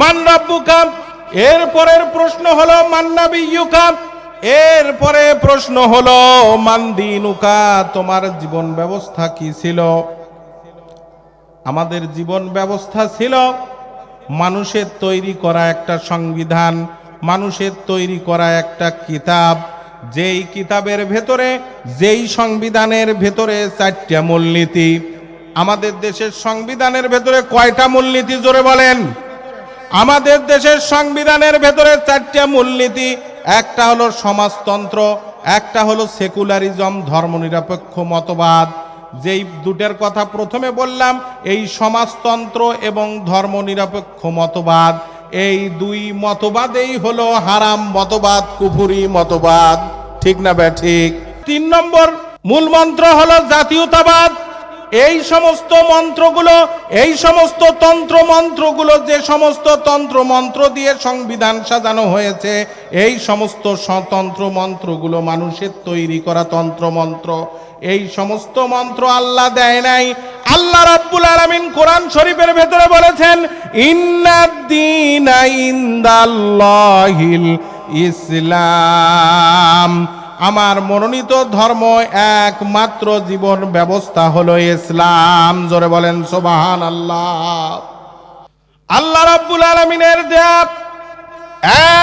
মান রাব্বুকা, এরপরের প্রশ্ন হলো মান নাবিয়্যুকা, এরপরে প্রশ্ন হলো মান দীনুকা, তোমার জীবন ব্যবস্থা কি ছিল। আমাদের জীবন ব্যবস্থা ছিল মানুষের তৈরি করা একটা সংবিধান, মানুষের তৈরি করা একটা কিতাব, যেই কিতাবের ভেতরে, যেই সংবিধানের ভেতরে 4টা মূলনীতি। আমাদের দেশের সংবিধানের ভেতরে কয়টা মূলনীতি জোরে বলেন? আমাদের দেশের সংবিধানের ভেতরে 4টা মূলনীতি। একটা হলো সমাজতন্ত্র, একটা হলো সেকুলারিজম, ধর্মনিরপেক্ষ মতবাদ। যেই দুটের কথা প্রথমে বললাম, এই সমাজতন্ত্র এবং ধর্মনিরপেক্ষ মতবাদ, এই দুই মতবাদেই হলো হারাম মতবাদ, কুফরি মতবাদ। ঠিক না ঠিক? 3 নম্বর মূল মন্ত্র হলো জাতীয়তাবাদ। এই সমস্ত মন্ত্রগুলো, এই সমস্ত তন্ত্র মন্ত্রগুলো, যে সমস্ত তন্ত্র মন্ত্র দিয়ে সংবিধান সাজানো হয়েছে, এই সমস্ত তন্ত্র মন্ত্রগুলো মানুষের তৈরি করা তন্ত্র মন্ত্র। এই সমস্ত মন্ত্র আল্লাহ দেয় নাই। আল্লাহ রাব্বুল আলামিন কোরআন শরীফের ভেতরে বলেছেন, ইন্নাদ-দীনা ইনদাল্লাহিল ইসলাম, আমার মনোনীত ধর্ম একমাত্র জীবন ব্যবস্থা হলো ইসলাম। জোরে বলেন সুবহানাল্লাহ। আল্লাহ রাব্বুল আলামিনের দেয়া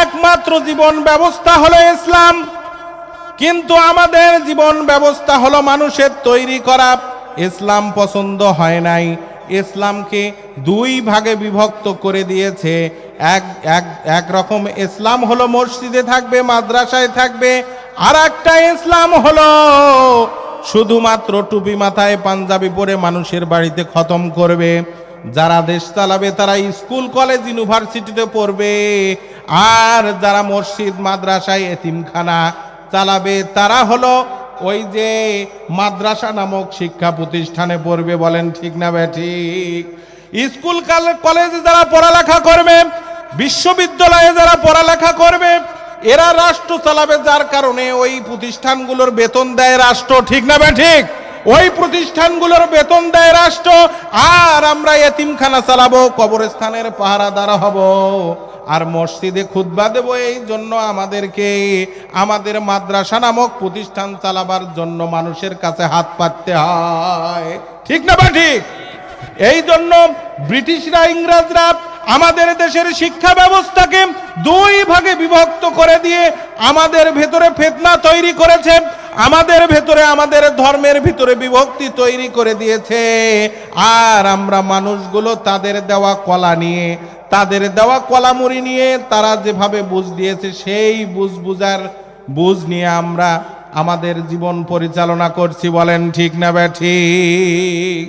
একমাত্র জীবন ব্যবস্থা হলো ইসলাম, কিন্তু আমাদের জীবন ব্যবস্থা হলো মানুষের তৈরি করা। ইসলাম পছন্দ হয় নাই, ইসলামকে 2 ভাগে বিভক্ত করে দিয়েছে। এক রকম ইসলাম হলো মসজিদে থাকবে, মাদ্রাসায় থাকবে, আর একটা ইসলাম হলো শুধুমাত্র টুপি মাথায় পাঞ্জাবি পরে মানুষের বাড়িতে খতম করবে। যারা দেশ চালাবে তারা স্কুল কলেজ ইউনিভার্সিটিতে পড়বে, আর যারা মসজিদ মাদ্রাসায় এতিমখানা চালাবে তারা হলো ওই যে মাদ্রাসা নামক শিক্ষা প্রতিষ্ঠানে পড়বে। বলেন ঠিক না ঠিক? স্কুল কলেজে যারা পড়ালেখা করবে, বিশ্ববিদ্যালয়ে যারা পড়ালেখা করবে, এরা রাষ্ট্র চালাবে, যার কারণে ওই প্রতিষ্ঠানগুলোর বেতন দেয় রাষ্ট্র। ঠিক না ঠিক? ওই প্রতিষ্ঠানগুলোর বেতন দেয় রাষ্ট্র, আর আমরা এতিমখানা চালাবো, কবরস্থানের পাহারাদার হব, আর মসজিদে খুতবা দেব। এই জন্য আমাদেরকে আমাদের মাদ্রাসা নামক প্রতিষ্ঠান চালাবার জন্য মানুষের কাছে হাত পাততে হয়। ঠিক না ঠিক? এই জন্য ব্রিটিশরা, ইংরেজরা আমাদের দেশের শিক্ষা ব্যবস্থাকে 2 ভাগে বিভক্ত করে দিয়ে আমাদের ভেতরে ফিতনা তৈরি করেছে, আমাদের ভেতরে, আমাদের ধর্মের ভিতরে বিভক্তি তৈরি করে দিয়েছে। আর আমরা মানুষগুলো তাদের দেওয়া কলা নিয়ে, তাদের দেওয়া কলামুড়ি নিয়ে, তারা যেভাবে বুঝ দিয়েছে সেই বুঝ নিয়ে আমরা আমাদের জীবন পরিচালনা করছি। বলেন ঠিক না ঠিক?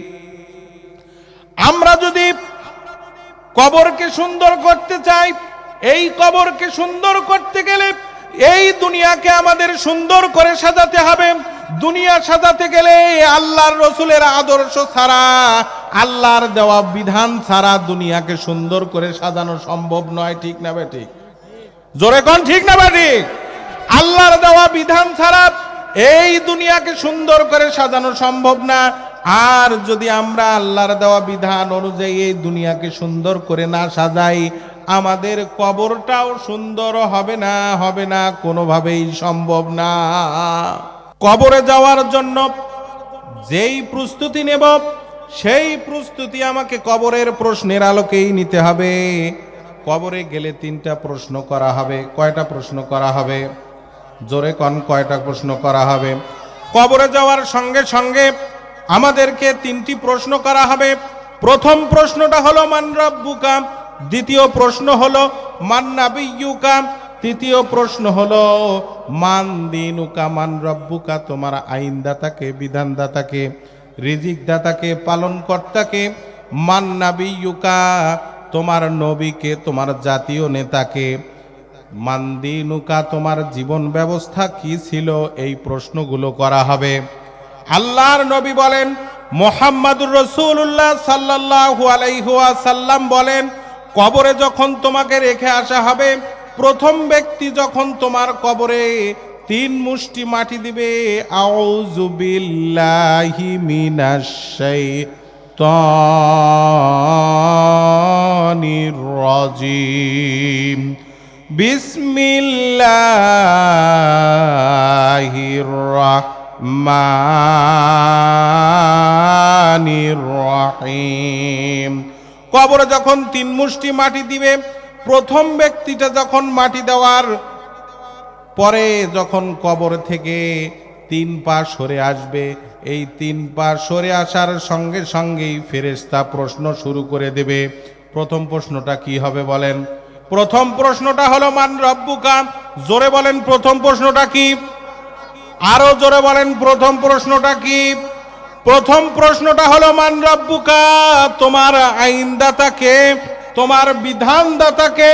আমরা যদি কবরকে সুন্দর করতে চাই, এই কবরকে সুন্দর করতে গেলে এই দুনিয়াকে আমাদের সুন্দর করে সাজাতে হবে। দুনিয়া সাজাতে গেলে আল্লাহর রসুলের আদর্শ ছাড়া, আল্লাহর দেওয়া বিধান ছাড়া দুনিয়াকে সুন্দর করে সাজানো সম্ভব নয়। ঠিক না ঠিক? জোরে কোন ঠিক না ঠিক? আল্লাহর দেওয়া বিধান ছাড়া এই দুনিয়াকে সুন্দর করে সাজানো সম্ভব না। আর যদি আমরা আল্লাহর দেওয়া বিধান অনুযায়ী এই দুনিয়াকে সুন্দর করে না সাজাই, আমাদের কবরটাও সুন্দর হবে না, কোনোভাবেই সম্ভব না। কবরে যাওয়ার জন্য যেই প্রস্তুতি নেব, সেই প্রস্তুতি আমাকে কবরের প্রশ্নের আলোকেই নিতে হবে। কবরে গেলে 3টা প্রশ্ন করা হবে। কয়টা প্রশ্ন করা হবে? জোরে কোন কয়টা প্রশ্ন করা হবে? কবরে যাওয়ার সঙ্গে সঙ্গে আমাদেরকে 3টি প্রশ্ন করা হবে। প্রথম প্রশ্নটা হলো মান রাব্বুকা, দ্বিতীয় প্রশ্ন হলো মান নাবিয়্যুকা, তৃতীয় প্রশ্ন হলো মান দীনুকা। মান রাব্বুকা, তোমার আইনদাতাকে, বিধানদাতাকে, রিজিকদাতাকে, পালনকর্তাকে। মান নাবিয়্যুকা, তোমার নবীকে, তোমার জাতীয় নেতাকে। মান দীনুকা, তোমার জীবন ব্যবস্থা কি ছিল? এই প্রশ্নগুলো করা হবে। আল্লাহর নবী বলেন, মুহাম্মাদুর রাসূলুল্লাহ সাল্লাল্লাহু আলাইহি ওয়াসাল্লাম বলেন, কবরে যখন তোমাকে রেখে আসা হবে, প্রথম ব্যক্তি যখন তোমার কবরে 3 মুষ্টি মাটি দিবে, আউযু বিল্লাহি মিনাশ শাইতানির রাজিম বিসমিল্লাহির রাহমানির রহিম। কবরে যখন 3 মুষ্টি মাটি দিবে, প্রথম ব্যক্তিটা যখন মাটি দেওয়ার পরে যখন কবর থেকে 3 পা সরে আসবে, এই 3 পা সরে আসার সঙ্গে সঙ্গেই ফেরেশতা প্রশ্ন শুরু করে দেবে। প্রথম প্রশ্নটা কি হবে বলেন? প্রথম প্রশ্নটা হলো মান রব্বুকা। জোরে বলেন প্রথম প্রশ্নটা কি? আরো জোরে বলেন প্রথম প্রশ্নটা কি? প্রথম প্রশ্নটা হলো মান রব্বুকা, তোমার আইনদাতাকে, তোমার বিধানদাতাকে।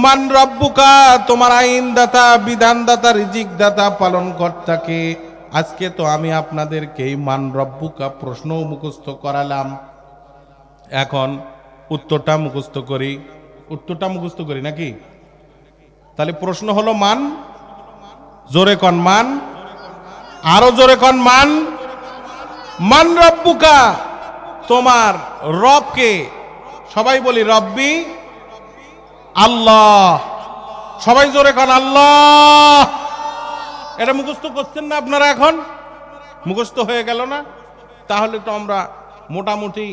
মান রব্বুকা, তোমার আইনদাতা, বিধানদাতা, রিজিকদাতা, পালনকর্তাকে। আজকে তো আমি আপনাদেরকে মান রব্বুকা প্রশ্ন মুখস্থ করালাম, এখন উত্তরটা মুখস্থ করি। উত্তরটা মুখস্থ করি নাকি? তাহলে প্রশ্ন হলো মান, জোরে কন মান, আরো জোরে কন মান। মান রব্বুকা, তোমার রবকে। সবাই বলি রব্বি আল্লাহ। সবাই জোরে কন আল্লাহ। এটা মুখস্থ করছেন না আপনারা? এখন মুখস্থ হয়ে গেল না? তাহলে তো আমরা মোটামুটি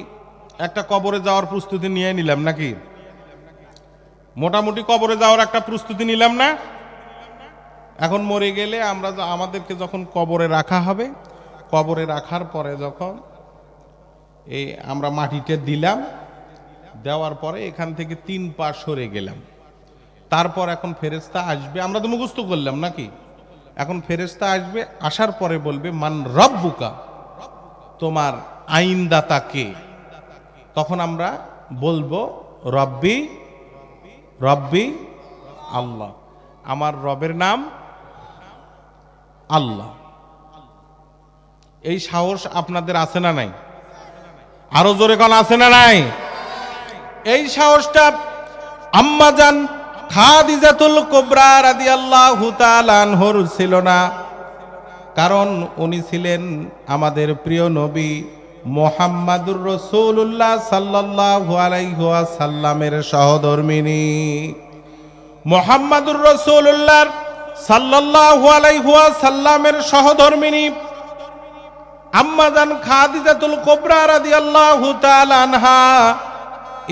একটা কবরে যাওয়ার প্রস্তুতি নিয়ে নিলাম নাকি? মোটামুটি কবরে যাওয়ার একটা প্রস্তুতি নিলাম না? এখন মরে গেলে আমরা, আমাদেরকে যখন কবরে রাখা হবে, কবরে রাখার পরে যখন এই আমরা মাটিতে দিলাম, দেওয়ার পরে এখান থেকে 3 পা সরে গেলাম, তারপর এখন ফেরেশতা আসবে। আমরা তো মুখস্থ করলাম নাকি? এখন ফেরেশতা আসবে, আসার পরে বলবে মান রব্বুকা, তোমার আইনদাতা কে? তখন আমরা বলবো রব্বি, রব্বি আল্লাহ, আমার রবের নাম আল্লাহ। এই সাহস আপনাদের আছে না নাই? আরো জোরে কোন আছে না নাই? এই সাহসটা আম্মাজান খাদিজাতুল কুবরা রাদিয়াল্লাহু তাআলা আনহার ছিল না, কারণ উনি ছিলেন আমাদের প্রিয় নবী মুহাম্মাদুর রাসূলুল্লাহ সাল্লাল্লাহু আলাইহি ওয়াসাল্লামের সহধর্মিণী। মুহাম্মাদুর রাসূলুল্লাহ সাল্লাল্লাহু আলাইহি ওয়াসাল্লামের সহধর্মিণী আম্মাজান খাদিজাতুল কুবরা রাদিয়াল্লাহু তাআলা আনহা,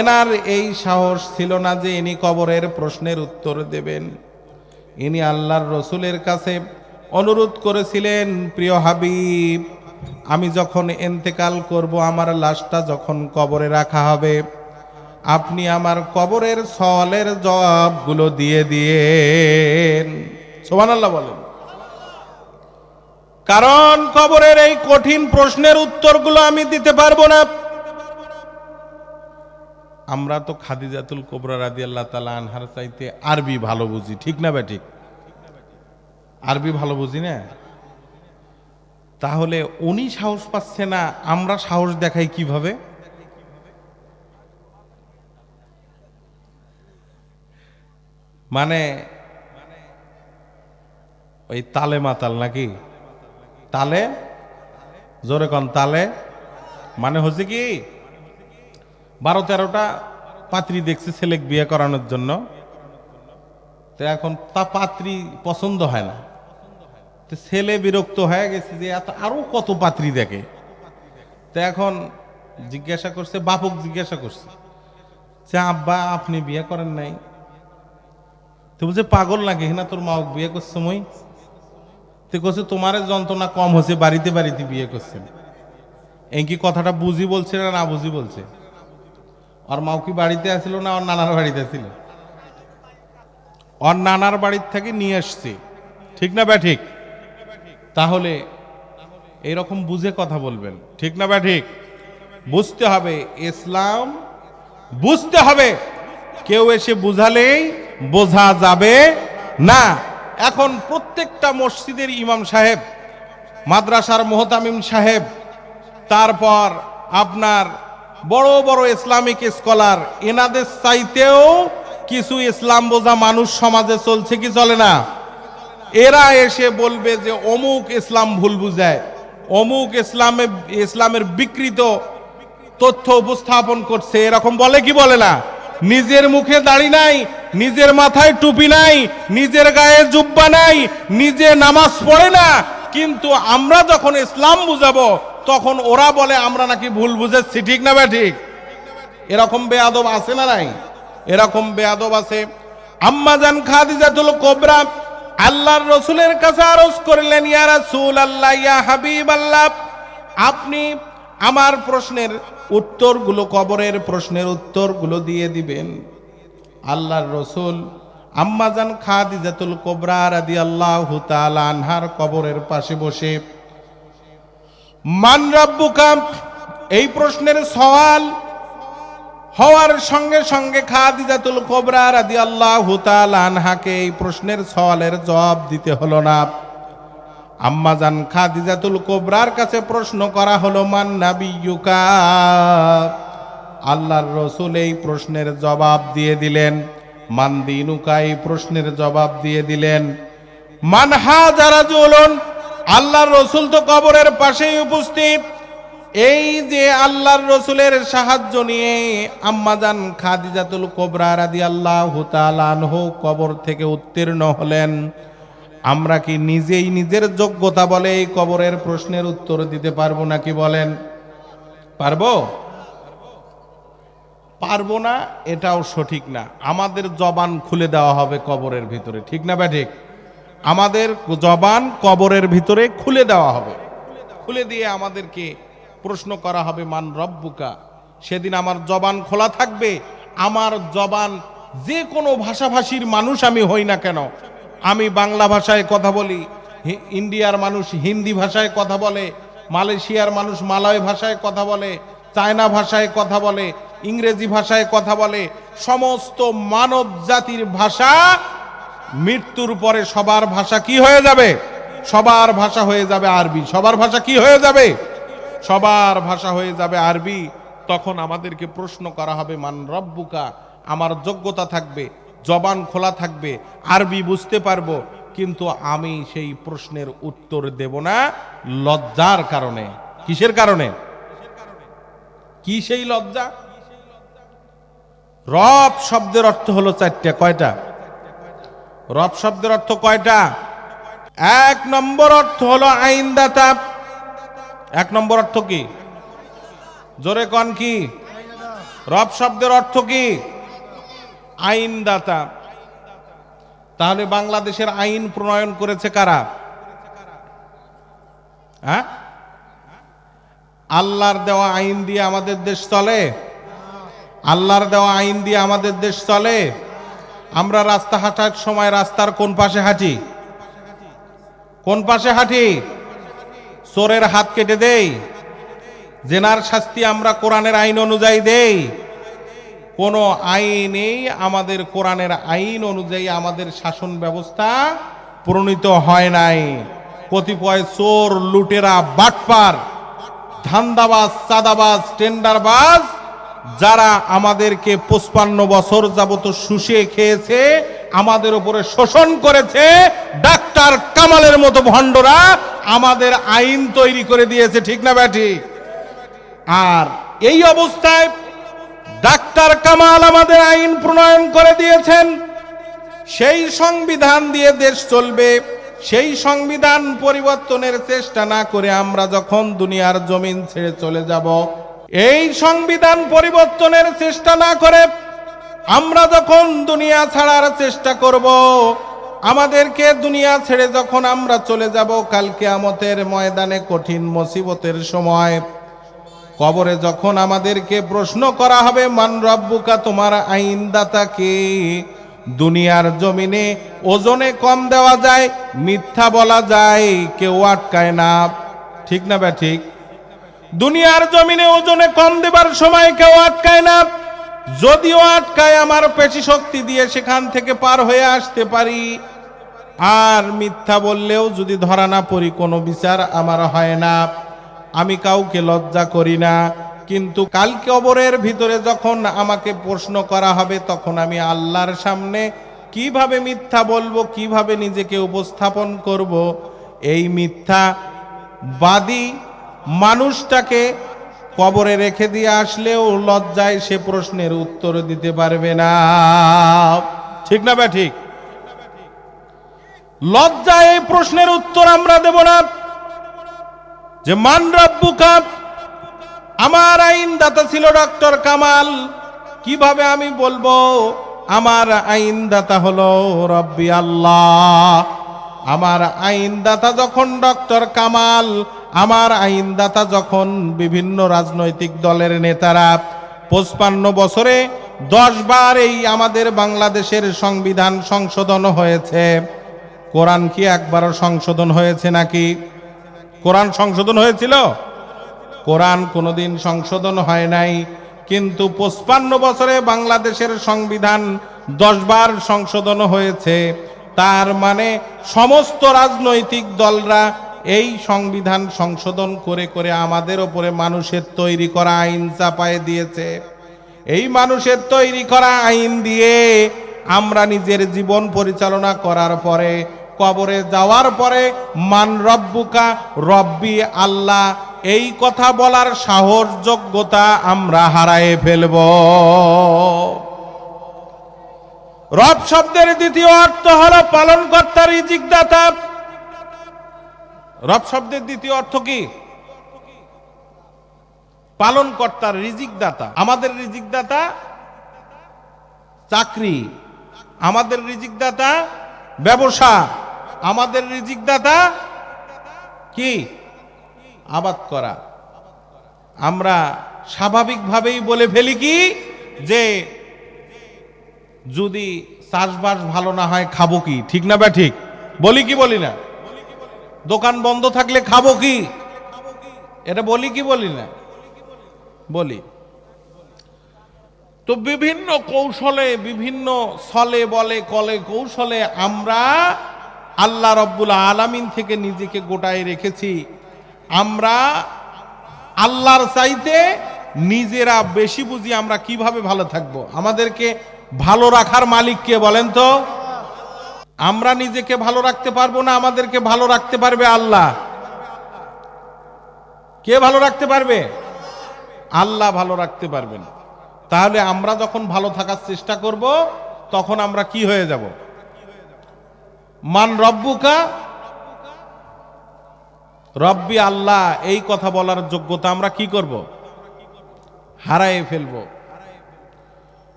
এনার এই সাহস ছিল না যে ইনি কবরের প্রশ্নের উত্তর দেবেন। ইনি আল্লাহর রসুলের কাছে অনুরোধ করেছিলেন, প্রিয় হাবিব, আমি যখন ইন্তেকাল করব, আমার লাশটা যখন কবরে রাখা হবে, আপনি আমার কবরের সওয়ালের জবাবগুলো দিয়ে দিয়েন। সুবহানাল্লাহ বলেন। কারণ কবরের এই কঠিন প্রশ্নের উত্তরগুলো আমি দিতে পারবো না। আমরা তো খাদিজাতুল কুবরা রাদিয়াল্লাহু তাআলা আনহার চাইতে আরবি ভালো বুঝি, ঠিক না বে ঠিক? আরবি ভালো বুঝি না? তাহলে উনি সাহস পাচ্ছে না, আমরা সাহস দেখাই কিভাবে? মানে ওই তালে মাতাল নাকি? তালে, জোরে কন তালে। মানে হচ্ছে কি 12-13টা পাত্রী দেখছে ছেলে বিয়ে করানোর জন্য, তো এখন তা পাত্রী পছন্দ হয় না, তো ছেলে বিরক্ত হয়ে গেছে যে এত আরো কত পাত্রী দেখে। তো এখন জিজ্ঞাসা করছে, বাপক জিজ্ঞাসা করছে যে আব্বা আপনি বিয়ে করেন নাই? তো বলছে পাগল নাকি, না তোর মা বিয়ে করছে মই? তো বলছে তোমার যন্ত্রণা কম হচ্ছে, বাড়িতে বাড়িতে বিয়ে করছেন। এই কি কথাটা বুঝি বলছে না না বুঝি বলছে? ওর মাও কি বাড়িতে আসছিল না ওর নানার বাড়িতে ছিল? ওর নানার বাড়ির থেকে নিয়ে আসছে, ঠিক না ব্যা ঠিক? তাহলে এইরকম বুঝে কথা বলবেন, ঠিক না ব্যা ঠিক? বুঝতে হবে ইসলাম, বুঝতে হবে। কেউ এসে বুঝালেই বোঝা যাবে না। এখন প্রত্যেকটা মসজিদের ইমাম সাহেব, মাদ্রাসার মুহতামিম সাহেব, তারপর আপনার বড় বড় ইসলামিক স্কলার, এনাদের চাইতেও কিছু ইসলাম বোঝা মানুষ সমাজে চলছে কি চলে না? এরা এসে বলবে যে অমুক ইসলাম ভুল বুঝায়, অমুক ইসলামের বিকৃত তথ্য উপস্থাপন করছে, এরকম বলে কি বলে না? নিজের মুখে দাড়ি নাই, নিজের মাথায় টুপি নাই, নিজের গায়ে জুব্বা নাই, নিজে নামাজ পড়ে না, কিন্তু আমরা যখন ইসলাম বুঝাবো তখন ওরা বলে আমরা নাকি ভুল বুঝেছি। ঠিক না ঠিক? এরকম বেয়াদব আছে না নাই? এরকম বেয়াদব আছে। আম্মাজান খাদিজাতুল কুবরা আল্লাহর রাসূলের কাছে আরজ করলেন, ইয়া রাসূলুল্লাহ, ইয়া হাবিবাল্লাহ, আপনি আমার প্রশ্নের উত্তরগুলো, কবরের প্রশ্নের উত্তরগুলো দিয়ে দিবেন। আল্লাহর রাসূল আম্মাজান খাদিজাতুল কুবরা রাদিয়াল্লাহু তাআলা আনহার কবরের পাশে বসে মান রাব্বুকা এই প্রশ্নের সওয়াল হওয়ার সঙ্গে সঙ্গে খাদিজাতুল কুবরা রাদিয়াল্লাহু তাআলা আনহাকে এই প্রশ্নের সওয়ালের জবাব দিতে হলো না। আম্মাজান খাদিজাতুল কুবরার কাছে প্রশ্ন করা হলো, মান নাবিয়্যুকা, আল্লাহর রাসূল এই প্রশ্নের জবাব দিয়ে দিলেন। মান দীনুকা, এই প্রশ্নের জবাব দিয়ে দিলেন। মান হাযা রাজুলুন, আল্লাহর রাসূল তো কবরের পাশেই উপস্থিত। এই যে আল্লাহর রাসূলের সাহায্য নিয়ে আম্মাজান খাদিজাতুল কুবরা রাদিয়াল্লাহু তাআলা আনহু কবর থেকে উত্তীর্ণ হলেন, আমরা কি নিজেই নিজের যোগ্যতা বলে এই কবরের প্রশ্নের উত্তর দিতে পারবো নাকি? বলেন, পারবো? পারবো না, এটাও সঠিক না। আমাদের জবান খুলে দেওয়া হবে কবরের ভিতরে। ঠিক না ঠিক? আমাদের জবান কবরের ভিতরে খুলে দেওয়া হবে। খুলে দিয়ে আমাদেরকে প্রশ্ন করা হবে, মান রব্বুকা। সেদিন আমার জবান খোলা থাকবে। আমার জবান, যে কোনো ভাষাভাষীর মানুষ আমি হই না কেন, আমি বাংলা ভাষায় কথা বলি, ইন্ডিয়ার মানুষ হিন্দি ভাষায় কথা বলে, মালয়েশিয়ার মানুষ মালয় ভাষায় কথা বলে, চায়না ভাষায় কথা বলে, ইংরেজি ভাষায় কথা বলে, সমস্ত মানব জাতির ভাষা মৃত্যুর পরে সবার ভাষা কি হয়ে যাবে? সবার ভাষা হয়ে যাবে আরবি। সবার ভাষা কি হয়ে যাবে? সবার ভাষা হয়ে যাবে আরবি। তখন আমাদেরকে প্রশ্ন করা হবে, মান রব্বুকা। আমার যোগ্যতা থাকবে, জবান খোলা থাকবে, আরবি বুঝতে পারবো, কিন্তু আমি সেই প্রশ্নের উত্তর দেব না লজ্জার কারণে। কিসের কারণে? কি সেই লজ্জা? রব শব্দের অর্থ হলো চারটা। কয়টা? রব শব্দের অর্থ কয়টা? এক নম্বর অর্থ হলো আইনদাতা। এক নম্বর অর্থ কি? জোরে কন কি? রব শব্দের অর্থ কি? আইনদাতা। তাহলে বাংলাদেশের আইন প্রণয়ন করেছে কারা? হ্যাঁ? আল্লাহর দেওয়া আইন দিয়ে আমাদের দেশ চলে? আল্লাহর দেওয়া আইন দিয়ে আমাদের দেশ চলে? আমরা রাস্তা হাঁটার সময় রাস্তার কোন পাশে হাঁটি? কোন পাশে হাঁটি? চোরের হাত কেটে দেই, জেনার শাস্তি আমরা কোরআনের আইন অনুযায়ী দেই। কোন আইনেই আমাদের কোরআনের আইন অনুযায়ী আমাদের শাসন ব্যবস্থা প্রণীত হয় নাই। কতিপয় চোর, লুটেরা, বাটপার, ধান্দাবাজ, চাঁদাবাজ, টেন্ডারবাজ, যারা আমাদেরকে 55 বছর যাবত শুষে খেয়েছে, আমাদের উপরে শোষণ করেছে, ডাক্তার কামালের মতো ভণ্ডরা আমাদের আইন তৈরি করে দিয়েছে। ঠিক না ব্যাটি? আর এই অবস্থায় ডাক্তার কামাল আমাদের আইন প্রণয়ন করে দিয়েছেন। সেই সংবিধান দিয়ে দেশ চলবে। সেই সংবিধান পরিবর্তনের চেষ্টা না করে আমরা যখন দুনিয়ার জমিন ছেড়ে চলে যাব, এই সংবিধান পরিবর্তনের চেষ্টা না করে আমরা যখন দুনিয়া ছাড়ার চেষ্টা করব, আমাদেরকে দুনিয়া ছেড়ে যখন আমরা চলে যাব, কাল কিয়ামতের ময়দানে কঠিন মুসিবতের সময় কবরে যখন আমাদেরকে প্রশ্ন করা হবে, মান রব্বুকা, তোমার আইনদাতা কে? দুনিয়ার জমিনে ওজনে কম দেওয়া যায়, মিথ্যা বলা যায়, কেউ আটকায় না। ঠিক না ঠিক? দুনিয়ার জমিনে ওজনে কম দেবার সময় কেউ আটকায় না। যদিও আটকায়, আমার পেশি শক্তি দিয়ে সেখান থেকে পার হয়ে আসতে পারি। আর মিথ্যা বললেও যদি ধরা না পড়ি, কোনো বিচার আমার হয় না। আমি কাউকে লজ্জা করি না। কিন্তু কাল কবরের ভিতরে যখন আমাকে প্রশ্ন করা হবে, তখন আমি আল্লাহর সামনে কিভাবে মিথ্যা বলবো, কিভাবে নিজেকে উপস্থাপন করব, এই মিথ্যা বাদী মানুষটাকে কবরে রেখে দিয়ে আসলেও লজ্জায় সে প্রশ্নের উত্তর দিতে পারবে না। ঠিক না বে ঠিক? লজ্জায় এই প্রশ্নের উত্তর আমরা দেব না যে মান রব্বুকা। আমার আইনদাতা ছিল ডক্টর কামাল, কিভাবে আমি বলবো আমার আইনদাতা হলো রব্বি আল্লাহ? আমার আইনদাতা যখন ডক্টর কামাল, আমার আইনদাতা যখন বিভিন্ন রাজনৈতিক দলের নেতারা 55 বছরে 10 বার এই আমাদের বাংলাদেশের সংবিধান সংশোধন হয়েছে, কোরআন কি একবারও সংশোধন হয়েছে নাকি? কোরআন সংশোধন হয়েছিল? কোরআন কোনোদিন সংশোধন হয় নাই। কিন্তু 55 বছরে বাংলাদেশের সংবিধান 10 বার সংশোধন হয়েছে। তার মানে সমস্ত রাজনৈতিক দলরা এই সংবিধান সংশোধন করে করে আমাদের ওপরে মানুষের তৈরি করা আইন চাপায় দিয়েছে। এই মানুষের তৈরি করা আইন দিয়ে আমরা নিজের জীবন পরিচালনা করার পরে, কবরে যাওয়ার পরে মান রব্বুকা, রব্বি আল্লাহ, এই কথা বলার সাহস যোগ্যতা আমরা হারায়ে ফেলব। রব শব্দের দ্বিতীয় অর্থ হলো পালনকর্তা, রিজিকদাতা। রব শব্দের দ্বিতীয় অর্থ কি? পালনকর্তা, রিজিকদাতা। আমাদের রিজিকদাতা চাকরি, আমাদের রিজিকদাতা ব্যবসা, আমাদের রিজিকদাতা কি? আবাদ করা। আমরা স্বাভাবিকভাবেই বলে ফেলি কি যে যদি চাষবাস ভালো না হয় খাবো কি? ঠিক না বা ঠিক? বলি কি বলি না? দোকান বন্ধ থাকলে খাবো কি? এটা বলি কি বলি না? বলি। তো বিভিন্ন কৌশলে, বিভিন্ন ছলে বলে কলে কৌশলে আমরা আল্লাহ রব্বুল আলামিন থেকে নিজেকে গোটায় রেখেছি। আমরা আল্লাহর চাইতে নিজেরা বেশি বুঝি আমরা কিভাবে ভালো থাকবো। আমাদেরকে ভালো রাখার মালিক কে বলেন তো? আমরা নিজেকে ভালো রাখতে পারবো না, আমাদেরকে ভালো রাখতে পারবে আল্লাহ। কে ভালো রাখতে পারবে? আল্লাহ ভালো রাখতে পারবেন। তাহলে আমরা যখন ভালো থাকার চেষ্টা করব তখন আমরা কি হয়ে যাব? মান রব্বুকা, রব্বি আল্লাহ, এই কথা বলার যোগ্যতা আমরা কি করব? হারায়ে ফেলব।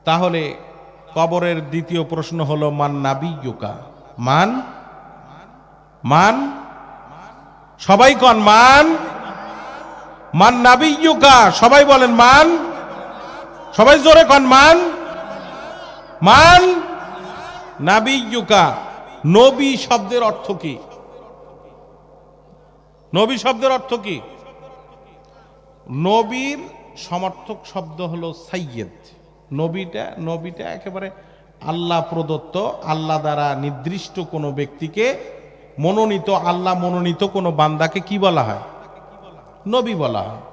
তাহলে কবরের দ্বিতীয় প্রশ্ন হলো মান নাবিয়্যুকা। মান মান সবাই কোন মান? মান নাবিয়্যুকা, সবাই বলেন মান। সবাই জোরে কোন মান। মান নাবিয়্যুকা। নবী শব্দের অর্থ কি? নবী শব্দের অর্থ কি? নবীর সমর্থক শব্দ হলো সাইয়্যেদ। নবীটা একেবারে আল্লাহ প্রদত্ত, আল্লাহ দ্বারা নির্দিষ্ট কোনো ব্যক্তিকে মনোনীত, আল্লাহ মনোনীত কোনো বান্দাকে কি বলা হয়? নবী বলা হয়।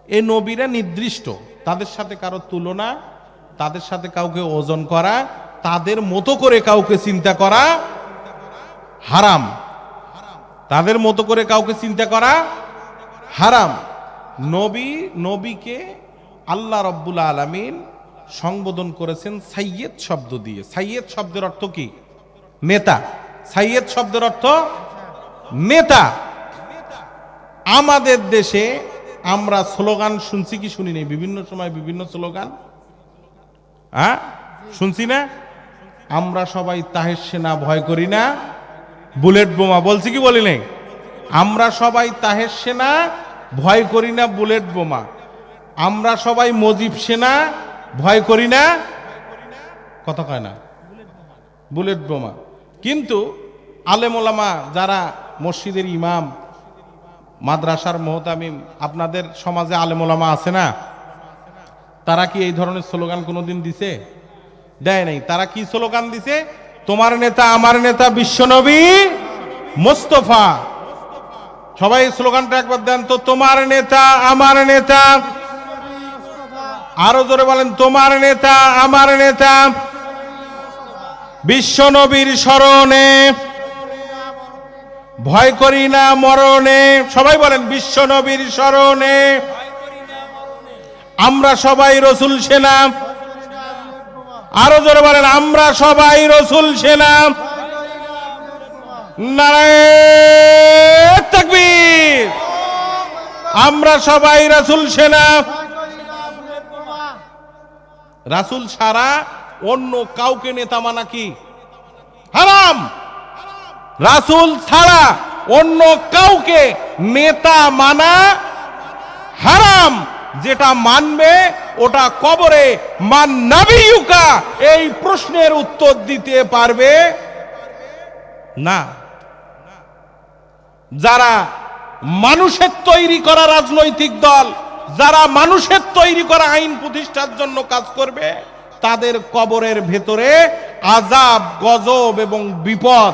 এই নবীরা নির্দিষ্ট, তাদের সাথে কারো তুলনা, তাদের সাথে কাউকে ওজন করা, তাদের মতো করে কাউকে চিন্তা করা হারাম। তাদের মতো করে কাউকে চিন্তা করা হারাম। নবীকে আল্লাহ রব্বুল আলামিন সংবোধন করেছেন সাইয়্যেদ শব্দ দিয়ে। সাইয়্যেদ শব্দের অর্থ কি? নেতা। সাইয়্যেদ শব্দের অর্থ নেতা। আমাদের দেশে আমরা স্লোগান শুনছি কি শুনি নাই? বিভিন্ন সময় বিভিন্ন স্লোগান, হ্যাঁ শুনছি না? আমরা সবাই তাহের সেনা ভয় করি না, বুলেট বোমা। বলছি কি বলি নাই? আমরা সবাই তাহের সেনা ভয় করি না, বুলেট বোমা। আমরা সবাই মজিব সেনা ভয় করি না, কথা কয় না, বুলেট বোমা। কিন্তু আলেম ওলামা যারা মসজিদের ইমাম, মাদ্রাসার মুহতামিম, আপনাদের সমাজে আলেম ওলামা আছে না? তারা কি এই ধরনের স্লোগান কোনোদিন দিছে? দেয় নাই। তারা কি স্লোগান দিছে? তোমার নেতা আমার নেতা বিশ্বনবী মোস্তফা। সবাই স্লোগানটা একবার দেন তো, তোমার নেতা আমার নেতা। আরো জোরে বলেন, তোমার নেতা আমার নেতা বিশ্বনবীর স্মরণে ভয় করি না মরণে। সবাই বলেন বিশ্ব নবীর স্মরণে আমরা সবাই রসুল সেনা। আরো জোরে বলেন আমরা সবাই রসুল সেনা। নারায়ে তাকবীর। আমরা সবাই রাসূল সেনা। রাসূল ছাড়া অন্য কাউকে নেতা মানা কি হারাম। রাসূল ছাড়া অন্য কাউকে নেতা মানা হারাম। যেটা মানবে ওটা কবরে মান নাবিয়ুকা এই প্রশ্নের উত্তর দিতে পারবে না। যারা মানুষের তৈরি করা রাজনৈতিক দল, যারা মানুষের তৈরি করা আইন প্রতিষ্ঠার জন্য কাজ করবে, তাদের কবরের ভেতরে আযাব, গজব এবং বিপদ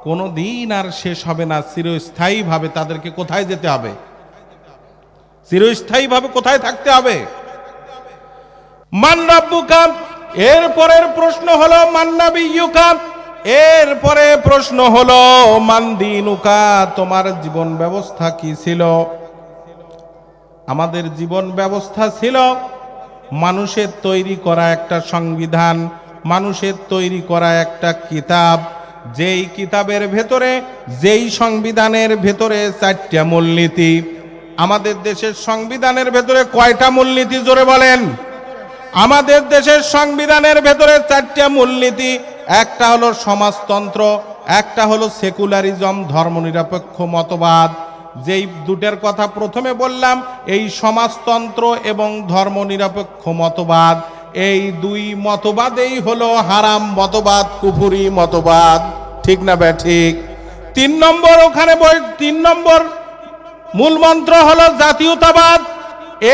কোনোদিন আর শেষ হবে না। চিরস্থায়ীভাবে তাদেরকে কোথায় যেতে হবে? চিরস্থায়ীভাবে কোথায় থাকতে হবে? মান রাব্বুকা, এরপরের প্রশ্ন হলো মান নাবিয়ুকা, এরপরে প্রশ্ন হলো মান দীনুকা, তোমার জীবন ব্যবস্থা কি ছিল? আমাদের জীবন ব্যবস্থা ছিল মানুষের তৈরি করা একটা সংবিধান, মানুষের তৈরি করা একটা কিতাব। যেই কিতাবের ভেতরে, যেই সংবিধানের ভেতরে 4টা মূলনীতি। আমাদের দেশের সংবিধানের ভেতরে কয়টা মূলনীতি জোরে বলেন? আমাদের দেশের সংবিধানের ভেতরে 4টা মূলনীতি। একটা হলো সমাজতন্ত্র, একটা হলো সেকুলারিজম, ধর্মনিরপেক্ষ মতবাদ। যেই দুটের কথা প্রথমে বললাম, এই সমাজতন্ত্র এবং ধর্মনিরপেক্ষ মতবাদ, এই দুই মতবাদেই হলো হারাম মতবাদ, কুফরি মতবাদ। ঠিক না ঠিক? 3 নম্বর ওখানে 3 নম্বর মূল মন্ত্র হলো জাতীয়তাবাদ।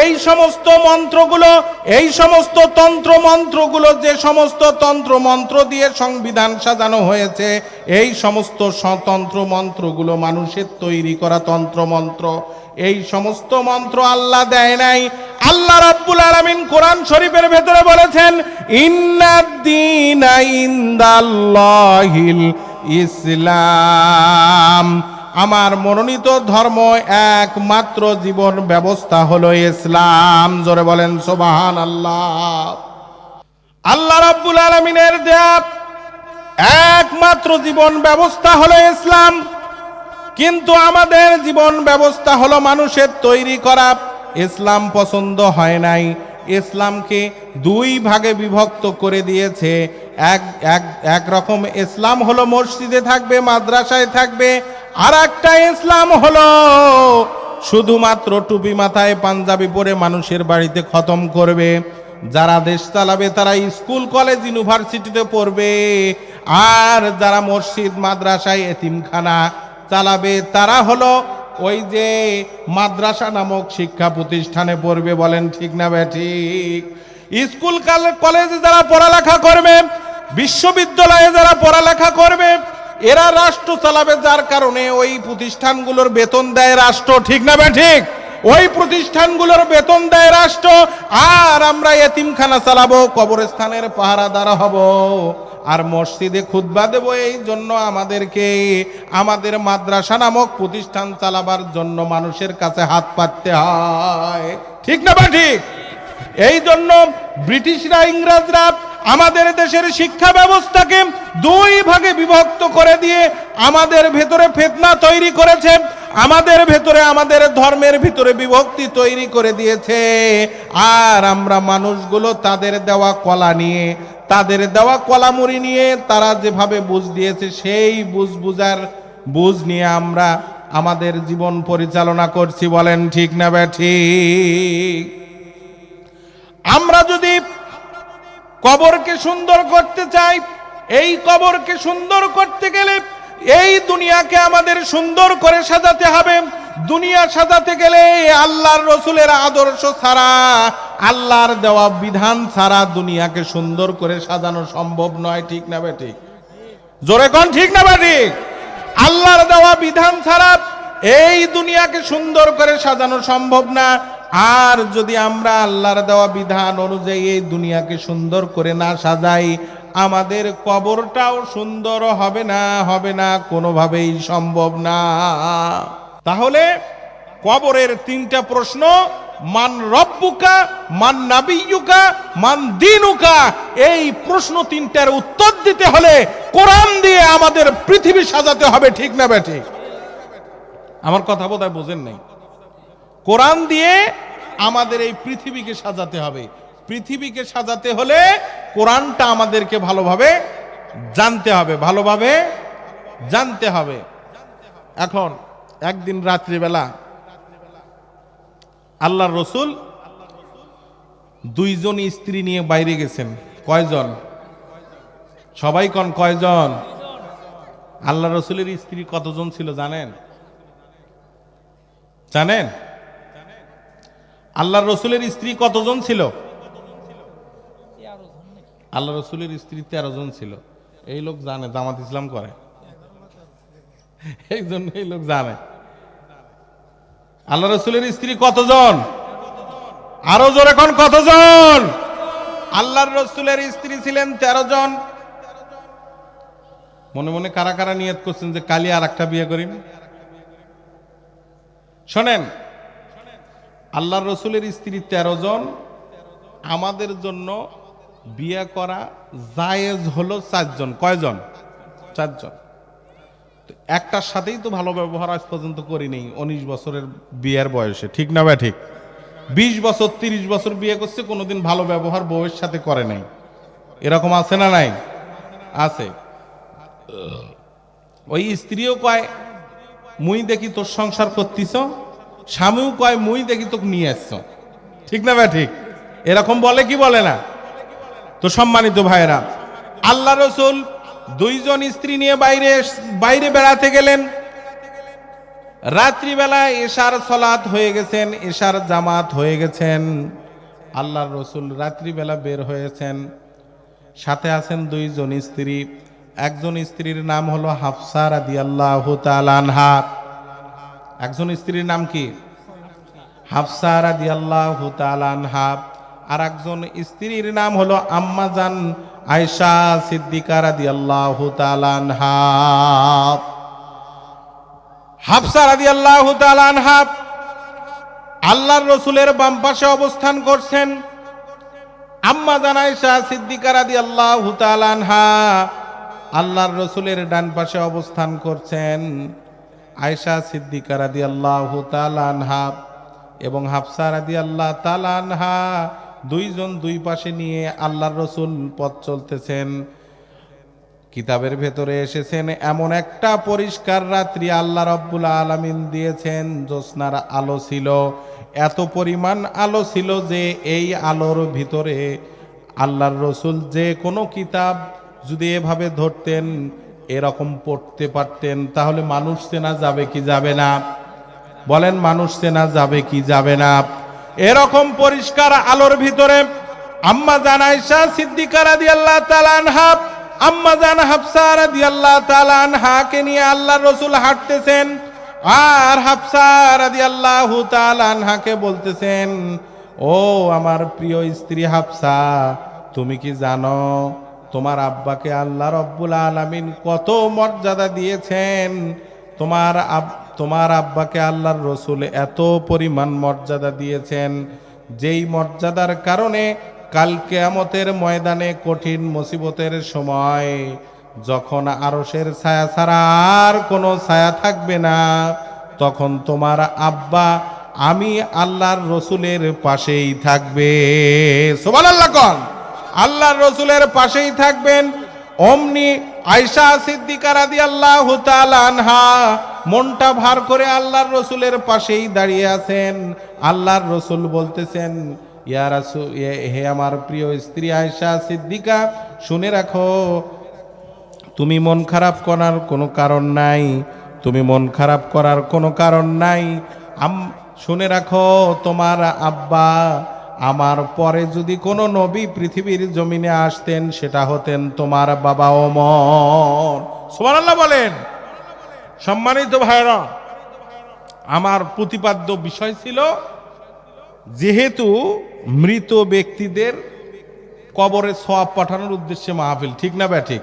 এই সমস্ত মন্ত্রগুলো, এই সমস্ত তন্ত্র মন্ত্রগুলো, যে সমস্ত তন্ত্র মন্ত্র দিয়ে সংবিধান সাজানো হয়েছে, এই সমস্ত তন্ত্র মন্ত্রগুলো মানুষের তৈরি করা তন্ত্র মন্ত্র। এই সমস্ত মন্ত্র আল্লাহ দেয় নাই। আল্লাহ রাব্বুল আলামিন কোরআন শরীফের ভেতরে বলেছেন, ইন্নাদ-দীনা ইনদাল্লাহিল ইসলাম, আমার মনোনীত ধর্ম একমাত্র জীবন ব্যবস্থা হলো ইসলাম। জোরে বলেন সুবহানাল্লাহ। আল্লাহ রাব্বুল আলামিনের দেয়া একমাত্র জীবন ব্যবস্থা হলো ইসলাম, কিন্তু আমাদের জীবন ব্যবস্থা হলো মানুষের তৈরি করা। ইসলাম পছন্দ হয় নাই, ইসলামকে 2 ভাগে বিভক্ত করে দিয়েছে। এক রকম ইসলাম হলো মসজিদে থাকবে, মাদ্রাসায় থাকবে। আর একটা ইসলাম হলো শুধুমাত্র টুপি মাথায় পাঞ্জাবি পরে মানুষের বাড়িতে খতম করবে। যারা দেশ চালাবে তারা স্কুল কলেজ ইউনিভার্সিটিতে পড়বে, আর যারা মসজিদ মাদ্রাসায় এতিমখানা চালাবে তারা হলো ওই যে মাদ্রাসা নামক শিক্ষা প্রতিষ্ঠানে পড়বে। বলেন ঠিক না ঠিক? স্কুল কলেজে যারা পড়ালেখা করবে, বিশ্ববিদ্যালয়ে যারা পড়ালেখা করবে, এরা রাষ্ট্র চালাবে, যার কারণে ওই প্রতিষ্ঠানগুলোর বেতন দেয় রাষ্ট্র। ঠিক না ঠিক? ওই প্রতিষ্ঠানগুলোর বেতন দেয় রাষ্ট্র, আর আমরা এতিমখানা চালাবো, কবরস্থানের পাহারাদার হব, আর মসজিদে খুতবা দেব। এই জন্য আমাদেরকে আমাদের মাদ্রাসা নামক প্রতিষ্ঠান চালাবার জন্য মানুষের কাছে হাত পাততে হয়। ঠিক না ঠিক? এই জন্য ব্রিটিশরা, ইংরেজরা আমাদের দেশের শিক্ষা ব্যবস্থাকে 2 ভাগে বিভক্ত করে দিয়ে আমাদের ভেতরে ফিতনা তৈরি করেছে, আমাদের ভেতরে, আমাদের ধর্মের ভিতরে বিভক্তি তৈরি করে দিয়েছে। আর আমরা মানুষগুলো তাদের দেওয়া কলা নিয়ে, তাদের দেওয়া কলামুড়ি নিয়ে, তারা যেভাবে বুঝ দিয়েছে সেই বুঝ নিয়ে আমরা আমাদের জীবন পরিচালনা করছি। বলেন ঠিক না ঠিক? আমরা যদি কবরকে সুন্দর করতে চাই, এই কবরকে সুন্দর করতে গেলে এই দুনিয়াকে আমাদের সুন্দর করে সাজাতে হবে। দুনিয়া সাজাতে গেলে আল্লাহর রসুলের আদর্শ ছাড়া, আল্লাহর দেওয়া বিধান ছাড়া দুনিয়াকে সুন্দর করে সাজানো সম্ভব নয়। ঠিক না ঠিক? জোরে কোন ঠিক না ঠিক? আল্লাহর দেওয়া বিধান ছাড়া এই দুনিয়াকে সুন্দর করে সাজানো সম্ভব না। আর যদি আমরা আল্লাহর দেওয়া বিধান অনুযায়ী এই দুনিয়াকে সুন্দর করে না সাজাই, আমাদের কবরটাও সুন্দর হবে না, কোনোভাবেই সম্ভব না। তাহলে কবরের তিনটা প্রশ্ন, মান রব্বুকা, মান নাবিয়ুকা, মান দীনুকা, এই প্রশ্ন তিনটার উত্তর দিতে হলে কোরআন দিয়ে আমাদের পৃথিবী সাজাতে হবে, ঠিক না বেঠিক? আমার কথা বোধহয় বোঝেন নাই। কোরআন দিয়ে আমাদের এই পৃথিবীকে সাজাতে হবে। পৃথিবীকে সাজাতে হলে কোরআনটা আমাদেরকে ভালোভাবে জানতে হবে। এখন একদিন রাত্রিবেলা আল্লাহর রসুল দুইজন স্ত্রী নিয়ে বাইরে গেছেন। কয়জন? সবাই কোন কয়জন? আল্লাহ রসুলের স্ত্রী কতজন ছিল জানেন? আল্লাহর রসুলের স্ত্রী কতজন ছিল? আল্লাহ রসুলের স্ত্রী 13 জন ছিল। এই লোক জানে, জামাত ইসলাম করে, এই জন্য এই লোক জানে। আল্লাহ রসুলের স্ত্রী কতজন? আরো জোরে কোন কতজন? আল্লাহর রসুলের স্ত্রী ছিলেন 13 জন। মনে মনে কারা কারা নিয়ত করছেন যে কালি আর একটা বিয়ে করিম? শোনেন, আল্লাহর রসুলের স্ত্রী 13 জন। আমাদের জন্য বিয়ে করা জায়েজ হলো 4 জন। কয়জন? 4 জন। একটার সাথেই তো ভালো ব্যবহার আজ পর্যন্ত করিনি 19 বছরের বিয়ের বয়সে, ঠিক না ভাই? ঠিক। 20 বছর 30 বছর বিয়ে করছে, কোনোদিন ভালো ব্যবহার বউয়ের সাথে করে নাই। এরকম আছে না নাই? আছে। ওই স্ত্রীও কয় মুই দেখি তোর সংসার করতিস, স্বামীও কয় মুই দেখি তোকে নিয়ে আসছ, ঠিক না ভাই? ঠিক। এরকম বলে কি বলে না? তো সম্মানিত ভাইরা, আল্লাহ রসুল 2 জন স্ত্রী নিয়ে বাইরে বেড়াতে গেলেন। রাত্রিবেলা এশার সালাত হয়ে গেছেন, এশার জামাত হয়ে গেছেন। আল্লাহর রসুল রাত্রিবেলা বের হয়েছেন, সাথে আছেন 2 জন স্ত্রী। একজন স্ত্রীর নাম হলো হাফসা রাদিয়াল্লাহু তাআলা আনহা। একজন স্ত্রীর নাম কি? হাফসা রাদিয়াল্লাহু তাআলা আনহা। আর একজন স্ত্রীর নাম হলো আম্মা জান আয়েশা সিদ্দিকা রাদিয়াল্লাহু তাআলা আনহা। হাফসা রাদিয়াল্লাহু তাআলা আনহা আল্লাহর রাসূলের বাম পাশে অবস্থান করছেন। আম্মা জান আয়েশা সিদ্দিকা রাদিয়াল্লাহু তাআলা আনহা আল্লাহর রাসূলের ডান পাশে অবস্থান করছেন। আয়েশা সিদ্দিকা রাদিয়াল্লাহু তাআলা আনহা এবং হাফসা রাদিয়াল্লাহু তাআলা আনহা 2 জন 2 পাশে নিয়ে আল্লাহর রাসূল পথ চলতেছেন। কিতাবের ভেতরে এসেছেন এমন একটা পরিষ্কার রাত্রি আল্লাহ রাব্বুল আলামিন দিয়েছেন, জ্যোৎস্নার আলো ছিল, এত পরিমাণ আলো ছিল যে এই আলোর ভিতরে আল্লাহর রাসূল যে কোনো কিতাব যদি এভাবে ধরতেন, এরকম পড়তে পারতেন, তাহলে মানুষ চেনা যাবে কি যাবে না? বলেন, মানুষ চেনা যাবে কি যাবে না? এরকম পরিষ্কার আলোর ভিতরে আম্মা জান আয়েশা সিদ্দিকা রাদিয়াল্লাহু তাআলা আনহা আম্মা জান হাফসা রাদিয়াল্লাহু তাআলা আনহাকে নিয়ে আল্লাহর রাসূল হাঁটতেছেন। আর হাফসা রাদিয়াল্লাহু তাআলা আনহাকে বলতেছেন, ও আমার প্রিয় স্ত্রী হাফসা, তুমি কি জানো তোমার আব্বাকে আল্লাহ রাব্বুল আলামিন কত মর্যাদা দিয়েছেন? তোমার আব্বাকে আল্লাহর রাসূল এত পরিমাণ মর্যাদা দিয়েছেন, যেই মর্যাদার কারণে কাল কিয়ামতের ময়দানে কঠিন মুসিবতের সময় যখন আরশের ছায়া ছাড়া আর কোনো ছায়া থাকবে না, তখন তোমার আব্বা আমি আল্লাহর রাসূলের পাশেই থাকবে। সুবহানাল্লাহ কোন? আল্লাহর রাসূলের পাশেই থাকবেন। অমনি আয়েশা সিদ্দিকা রাদিয়াল্লাহু তাআলা আনহা মনটা ভার করে আল্লাহর রাসূলের পাশেই দাঁড়িয়ে আছেন। আল্লাহর রাসূল বলতেছেন, ইয়া রাসূল, হে আমার প্রিয় স্ত্রী আয়েশা সিদ্দিকা, শুনে রাখো, তুমি মন খারাপ করার কোনো কারণ নাই, তুমি মন খারাপ করার কোনো কারণ নাই। শুনে রাখো, তোমার আব্বা আমার পরে যদি কোনো নবী পৃথিবীর জমিনে আসতেন, সেটা হতেন তোমার বাবা ওমর। সুবহানাল্লাহ বলেন। সম্মানিত ভাইরা, আমার প্রতিপাদ্য বিষয় ছিল, যেহেতু মৃত ব্যক্তিদের কবরে সওয়াব পাঠানোর উদ্দেশ্যে মাহফিল, ঠিক না ঠিক?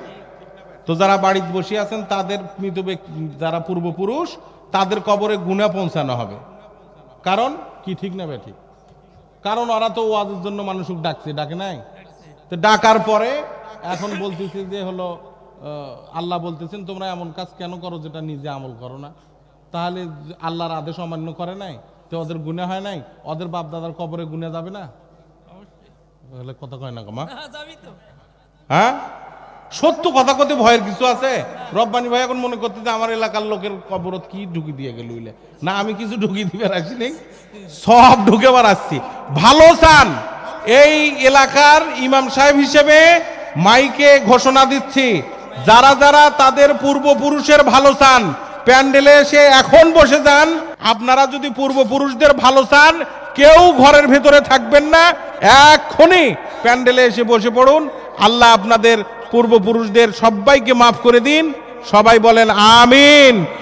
তো যারা বাড়িতে বসে আছেন তাদের মৃত ব্যক্তি যারা পূর্বপুরুষ তাদের কবরে গুনাহ পৌঁছানো হবে। কারণ কি, ঠিক না ঠিক? কারণ ওরা তো ওয়াজের জন্য মানুষকে ডাকছে, ডাকে নাই? তো ডাকার পরে এখন বলতেছে যে হলো আল্লাহ বলতেছেন তোমরা এমন কাজ কেন করো যেটা নিজে আমল করো না? তাহলে আল্লাহর আদেশ অমান্য করে নাই, তো ওদের গুনাহ হয় নাই? ওদের বাপ দাদার কবরে গুনাহ যাবে না? কথা কয় না কমা, হ্যাঁ? সত্য কথা কতে ভয়ের কিছু আছে? রব্বানি ভাই এখন মনে করতে আমার এলাকার লোকের কবরত কি ঢুকি দিয়ে গেল না, আমি কিছু ঢুকি দিবার আসি নেই, সব ঢুকেবার আসছি। ভালো চান, এই এলাকার ইমাম সাহেব হিসেবে মাইকে ঘোষণা দিচ্ছি, যারা যারা তাদের পূর্বপুরুষের ভালো চান প্যান্ডেলে এসে এখন বসে যান। আপনারা যদি পূর্বপুরুষদের ভালো চান কেউ ঘরের ভেতরে থাকবেন না, এক্ষুনি প্যান্ডেলে এসে বসে পড়ুন। আল্লাহ আপনাদের পূর্বপুরুষদের সবাইকে মাফ করে দিন। সবাই বলেন আমিন।